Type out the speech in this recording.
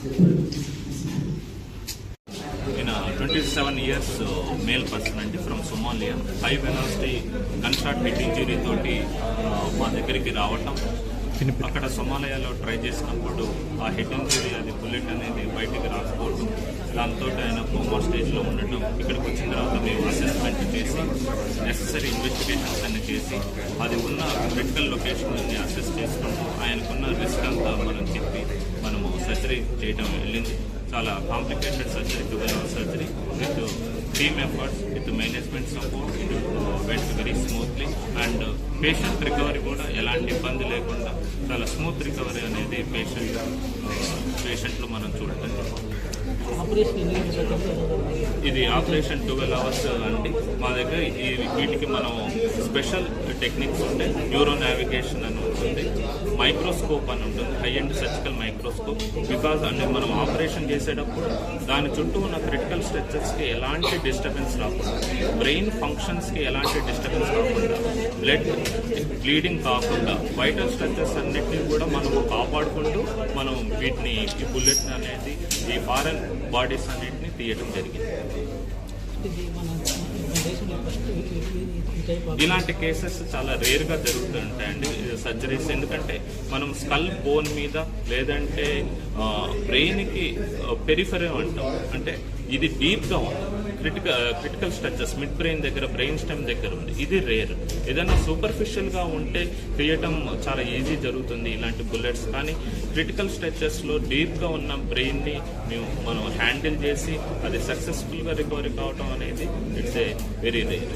In 27 years male person అండి from Somalia. High velocity gun shot head injury తోటి మా దగ్గరికి రావటం, అక్కడ సోమాలియాలో ట్రై చేసినప్పుడు ఆ హెడ్ ఇంజరీ అది బుల్లెట్ అనేది బయటికి రాకపోవడం, దాంతో ఆయన కోమా స్టేజ్లో ఉండటం. ఇక్కడికి వచ్చిన తర్వాత మేము అసెస్మెంట్ చేసి నెసెసరీ ఇన్వెస్టిగేషన్స్ అన్ని చేసి అది ఉన్న క్రిటికల్ లొకేషన్ని అసెస్ చేసుకుంటూ ఆయనకున్న రిస్క్ అంతా మనం చెప్పి మనము సర్జరీ చేయడం వెళ్ళింది. చాలా complicated surgery, 12 hour surgery with team efforts, with management support. It went very smoothly and patient recovery కూడా ఎలాంటి ఇబ్బంది లేకుండా చాలా స్మూత్ రికవరీ అనేది పేషెంట్లో మనం చూడటం. ఇది ఆపరేషన్ 12 hours అండి. మా దగ్గర వీటికి మనం స్పెషల్ టెక్నిక్స్ ఉంటాయి. న్యూరో నావిగేషన్ అని ఉంటుంది, మైక్రోస్కోప్ అని ఉంటుంది, high end surgical microscope. Because అంటే మనం ఆపరేషన్ చేసేటప్పుడు దాని చుట్టూ ఉన్న క్రిటికల్ స్ట్రక్చర్స్కి ఎలాంటి డిస్టర్బెన్స్ రాకుండా, బ్రెయిన్ ఫంక్షన్స్కి ఎలాంటి డిస్టర్బెన్స్ రాకుండా, బ్లడ్ బ్లీడింగ్ కాకుండా, వైటల్ స్ట్రక్చర్స్ అన్నిటినీ కూడా మనం కాపాడుకుంటూ మనం వీటిని ఈ బుల్లెట్ అనేది ఈ ఫారెన్ బాడీస్ అన్నిటిని తీయడం జరిగింది. ఇలాంటి కేసెస్ చాలా రేర్గా జరుగుతుంటాయండి సర్జరీస్. ఎందుకంటే మనం స్కల్ బోన్ మీద లేదంటే బ్రెయిన్కి పెరిఫెరీ అంటాం, అంటే ఇది డీప్గా ఉంది. క్రిటికల్ స్ట్రక్చర్స్ మిడ్ బ్రెయిన్ దగ్గర, బ్రెయిన్ స్టెమ్ దగ్గర ఉంది. ఇది రేర్. ఏదైనా సూపర్ఫిషియల్గా ఉంటే తీయటం చాలా ఈజీ జరుగుతుంది ఇలాంటి బుల్లెట్స్. కానీ క్రిటికల్ స్ట్రక్చర్స్లో డీప్గా ఉన్న బ్రెయిన్ని మనం హ్యాండిల్ చేసి అది సక్సెస్ఫుల్గా రికవరీ కావటం అనేది ఇట్స్ ఏ వెరీ రేర్.